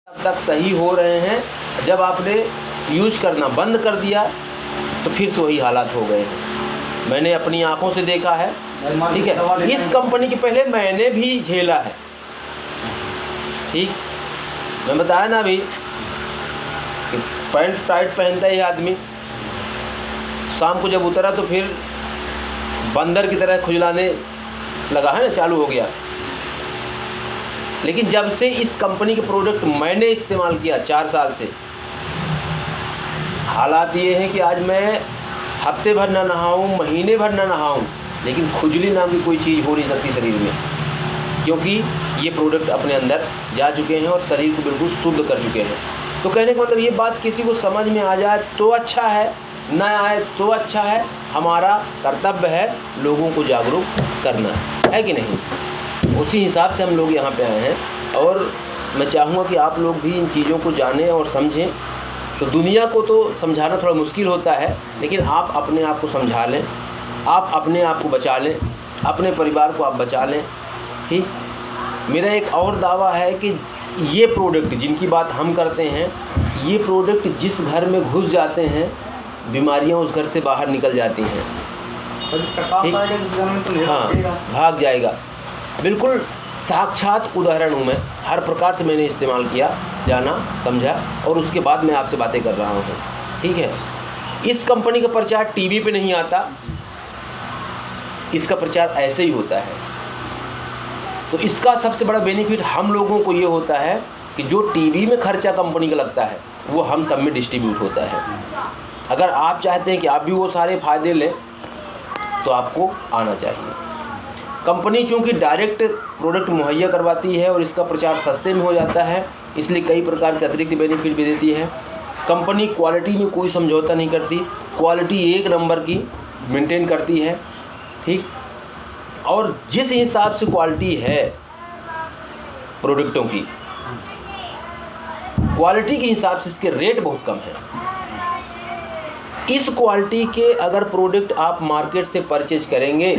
तब तक सही हो रहे हैं, जब आपने यूज करना बंद कर दिया तो फिर से वही हालात हो गए हैं। मैंने अपनी आंखों से देखा है, ठीक है। इस कंपनी के पहले मैंने भी झेला है, ठीक। मैं बताया ना अभी कि पैंट टाइट पहनता ही आदमी, शाम को जब उतरा तो फिर बंदर की तरह खुजलाने लगा है ना, चालू हो गया। लेकिन जब से इस कंपनी के प्रोडक्ट मैंने इस्तेमाल किया 4 साल से, हालात ये हैं कि आज मैं हफ्ते भर ना नहाऊं, महीने भर ना नहाऊं, लेकिन खुजली नाम की कोई चीज़ हो नहीं सकती शरीर में, क्योंकि ये प्रोडक्ट अपने अंदर जा चुके हैं और शरीर को बिल्कुल शुद्ध कर चुके हैं। तो कहने का मतलब ये बात किसी को समझ में आ जाए तो अच्छा है, ना आए तो अच्छा है। हमारा कर्तव्य है लोगों को जागरूक करना, है कि नहीं। उसी हिसाब से हम लोग यहाँ पे आए हैं और मैं चाहूँगा कि आप लोग भी इन चीज़ों को जानें और समझें। तो दुनिया को तो समझाना थोड़ा मुश्किल होता है, लेकिन आप अपने आप को समझा लें, आप अपने आप को बचा लें, अपने परिवार को आप बचा लें, ठीक। मेरा एक और दावा है कि ये प्रोडक्ट जिनकी बात हम करते हैं, ये प्रोडक्ट जिस घर में घुस जाते हैं बीमारियां उस घर से बाहर निकल जाती हैं, ठीक। हाँ, भाग जाएगा। बिल्कुल साक्षात उदाहरण हूँ मैं, हर प्रकार से मैंने इस्तेमाल किया, जाना, समझा और उसके बाद मैं आपसे बातें कर रहा हूँ, ठीक है। इस कंपनी का प्रचार टीवी पे नहीं आता, इसका प्रचार ऐसे ही होता है। तो इसका सबसे बड़ा बेनिफिट हम लोगों को ये होता है कि जो टीवी में खर्चा कंपनी का लगता है वो हम सब में डिस्ट्रीब्यूट होता है। अगर आप चाहते हैं कि आप भी वो सारे फ़ायदे लें तो आपको आना चाहिए। कंपनी चूँकि डायरेक्ट प्रोडक्ट मुहैया करवाती है और इसका प्रचार सस्ते में हो जाता है, इसलिए कई प्रकार के अतिरिक्त बेनिफिट भी देती है। कंपनी क्वालिटी में कोई समझौता नहीं करती, क्वालिटी 1 नंबर की मेंटेन करती है, ठीक। और जिस हिसाब से क्वालिटी है प्रोडक्टों की, क्वालिटी के हिसाब से इसके रेट बहुत कम है। इस क्वालिटी के अगर प्रोडक्ट आप मार्केट से परचेज करेंगे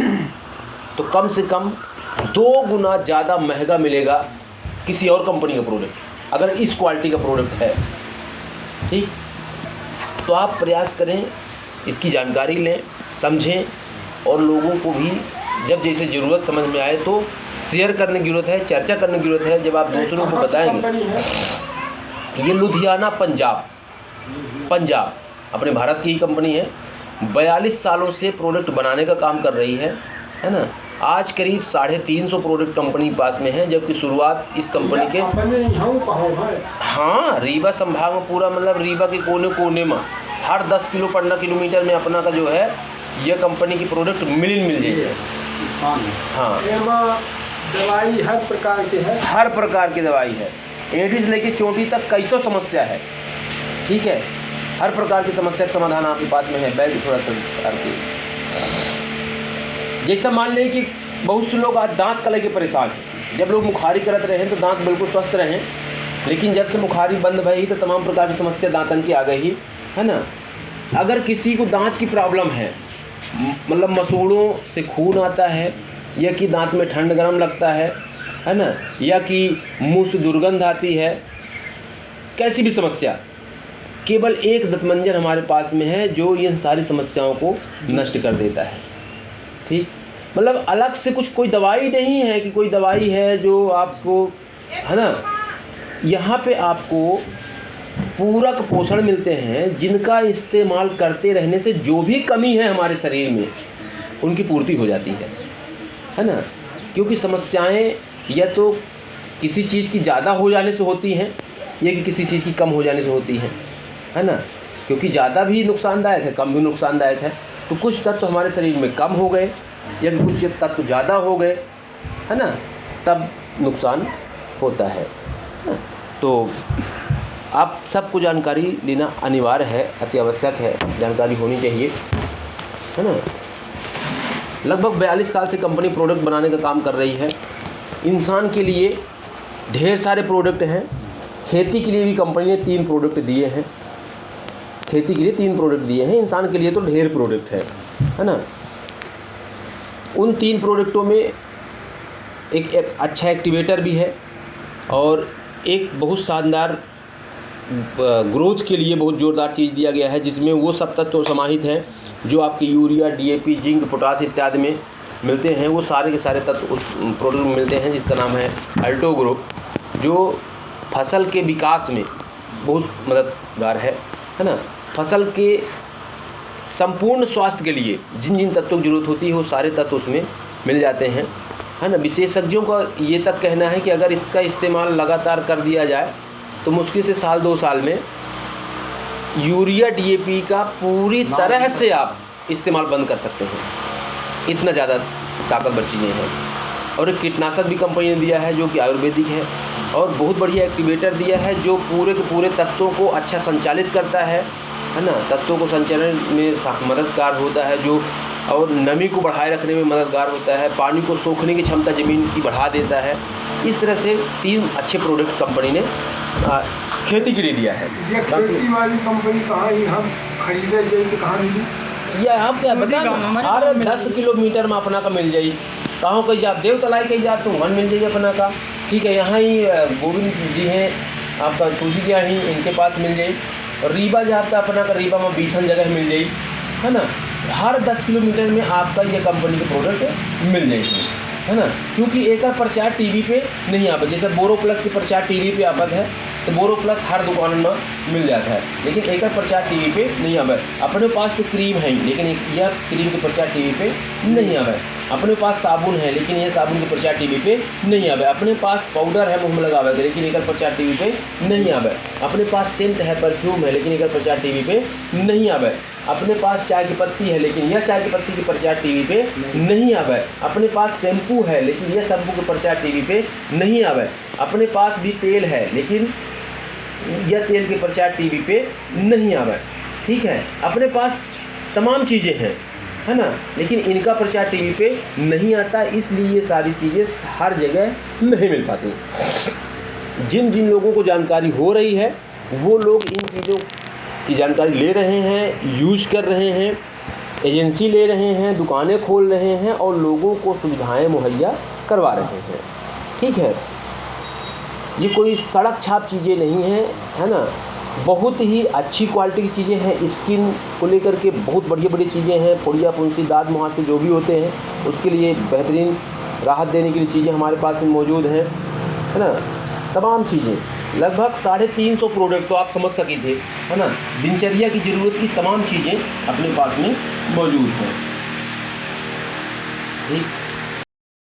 तो कम से कम 2 गुना ज़्यादा महंगा मिलेगा किसी और कंपनी का प्रोडक्ट, अगर इस क्वालिटी का प्रोडक्ट है, ठीक। तो आप प्रयास करें, इसकी जानकारी लें, समझें और लोगों को भी जब जैसे ज़रूरत समझ में आए तो शेयर करने की ज़रूरत है, चर्चा करने की ज़रूरत है। जब आप दूसरों को बताएंगे, ये लुधियाना पंजाब अपने भारत की ही कंपनी है, 42 सालों से प्रोडक्ट बनाने का काम कर रही है ना। आज करीब 350 प्रोडक्ट कंपनी पास में है, जबकि शुरुआत इस कंपनी के हाँ रीवा संभाग में पूरा, मतलब रीवा के कोने कोने में हर 10 किलो 15 किलोमीटर में अपना का जो है यह कंपनी की प्रोडक्ट मिल जाइए। हाँ, दवाई हर प्रकार की है, हर प्रकार की दवाई है, एडिस लेके चोटी तक कई सौ समस्या है, ठीक है। हर प्रकार की समस्या का समाधान आपके पास में है। बैग थोड़ा सा जैसा मान लें कि बहुत से लोग आज दांत का लेके परेशान हैं। जब लोग मुखारी करते रहे तो दांत बिल्कुल स्वस्थ रहें, लेकिन जब से मुखारी बंद भई तो तमाम प्रकार की समस्या दांतन की आ गई है ना। अगर किसी को दांत की प्रॉब्लम है, मतलब मसूड़ों से खून आता है, या कि दांत में ठंड गर्म लगता है ना, या कि मुंह से दुर्गंध आती है, कैसी भी समस्या, केवल एक दंतमंजन हमारे पास में है जो इन सारी समस्याओं को नष्ट कर देता है, ठीक। मतलब अलग से कुछ कोई दवाई नहीं है कि कोई दवाई है जो आपको, है ना। यहाँ पे आपको पूरक पोषण मिलते हैं, जिनका इस्तेमाल करते रहने से जो भी कमी है हमारे शरीर में उनकी पूर्ति हो जाती है ना। क्योंकि समस्याएं या तो किसी चीज़ की ज़्यादा हो जाने से होती हैं या कि किसी चीज़ की कम हो जाने से होती हैं, है ना। क्योंकि ज़्यादा भी नुकसानदायक है, कम भी नुकसानदायक है। तो कुछ तत्व हमारे शरीर में कम हो गए या कि कुछ तत्व ज़्यादा हो गए, है ना, तब नुकसान होता है। तो आप सबको जानकारी लेना अनिवार्य है, अति आवश्यक है, जानकारी होनी चाहिए, है ना। लगभग 42 साल से कंपनी प्रोडक्ट बनाने का काम कर रही है। इंसान के लिए ढेर सारे प्रोडक्ट हैं। खेती के लिए भी कंपनी ने 3 प्रोडक्ट दिए हैं, खेती के लिए 3 प्रोडक्ट दिए हैं, इंसान के लिए तो ढेर प्रोडक्ट है ना। उन 3 प्रोडक्टों में एक अच्छा एक्टिवेटर भी है और एक बहुत शानदार ग्रोथ के लिए बहुत ज़ोरदार चीज़ दिया गया है, जिसमें वो सब तत्व समाहित हैं जो आपके यूरिया, डीएपी, जिंक, पोटाश इत्यादि में मिलते हैं। वो सारे के सारे तत्व उस प्रोडक्ट में मिलते हैं, जिसका नाम है अल्टोग्रो, जो फसल के विकास में बहुत मददगार है ना। फसल के संपूर्ण स्वास्थ्य के लिए जिन जिन तत्वों की जरूरत होती है वो सारे तत्व उसमें मिल जाते हैं, है ना। विशेषज्ञों का ये तक कहना है कि अगर इसका इस्तेमाल लगातार कर दिया जाए तो मुश्किल से साल 2 साल में यूरिया, डीएपी का पूरी तरह से आप इस्तेमाल बंद कर सकते हैं। इतना ज़्यादा ताकतवर चीज़ें हैं। और एक कीटनाशक भी कंपनी ने दिया है जो कि आयुर्वेदिक है, और बहुत बढ़िया एक्टिवेटर दिया है जो पूरे के पूरे तत्वों को अच्छा संचालित करता है ना। तत्वों को संचालन में मददगार होता है जो, और नमी को बढ़ाए रखने में मददगार होता है, पानी को सोखने की क्षमता ज़मीन की बढ़ा देता है। इस तरह से 3 अच्छे प्रोडक्ट कंपनी ने खेती के लिए दिया है। ये खेती वाली कंपनी कहाँ हम खरीदे जाए तो कहाँ मिली? ये आप क्या बता, हर 10 किलोमीटर में अपना का मिल जाई। कहाँ कहीं जा देव तलाई कहीं जा तो वहाँ मिल जाइए अपना का। ठीक है, यहाँ ही गोविंद जी हैं आपका तुलसी जी ही, इनके पास मिल जाई। और रीवा जाता अपना का, रीवा में 20 जगह मिल जाई, है ना। हर 10 किलोमीटर में आपका ये कंपनी के प्रोडक्ट मिल जाएगी, है ना। क्योंकि एक प्रचार टीवी पे नहीं आता, जैसे बोरो प्लस के प्रचार टीवी पे आपत है तो बोरो प्लस हर दुकान में मिल जाता है, लेकिन एक प्रचार टीवी पे नहीं आवे। अपने पास तो क्रीम है लेकिन यह क्रीम के प्रचार टीवी पे नहीं आवे। अपने पास साबुन है लेकिन ये साबुन के प्रचार टीवी पे नहीं आवे। अपने पास पाउडर है मुँह में लगावे लेकिन एक प्रचार टीवी पे नहीं आवे। अपने पास सेंट है, परफ्यूम है, लेकिन एक प्रचार टीवी पे नहीं आवे। अपने पास चाय की पत्ती है लेकिन यह चाय की पत्ती की प्रचार टीवी पे नहीं आवे। अपने पास शैम्पू है लेकिन यह शैम्पू के प्रचार टीवी पे नहीं आवे। अपने पास भी तेल है लेकिन यह तेल के प्रचार टीवी पे नहीं आवे। ठीक है, अपने पास तमाम चीज़ें हैं, है ना, लेकिन इनका प्रचार टीवी पे नहीं आता, इसलिए ये सारी चीज़ें हर जगह नहीं मिल पाती। जिन जिन लोगों को जानकारी हो रही है वो लोग इन चीज़ों की जानकारी ले रहे हैं, यूज कर रहे हैं, एजेंसी ले रहे हैं, दुकानें खोल रहे हैं और लोगों को सुविधाएं मुहैया करवा रहे हैं। ठीक है, ये कोई सड़क छाप चीज़ें नहीं हैं, है ना। बहुत ही अच्छी क्वालिटी की चीज़ें हैं। स्किन को लेकर के बहुत बढ़िया बढ़िया चीज़ें हैं। फोड़िया, फुंसी, दाद, मुहासे जो भी होते हैं उसके लिए बेहतरीन राहत देने के लिए चीज़ें हमारे पास में मौजूद हैं, है ना। तमाम चीज़ें, लगभग 350 प्रोडक्ट तो आप समझ सके थे, है ना। दिनचर्या की ज़रूरत की तमाम चीज़ें अपने पास में मौजूद हैं। ठीक।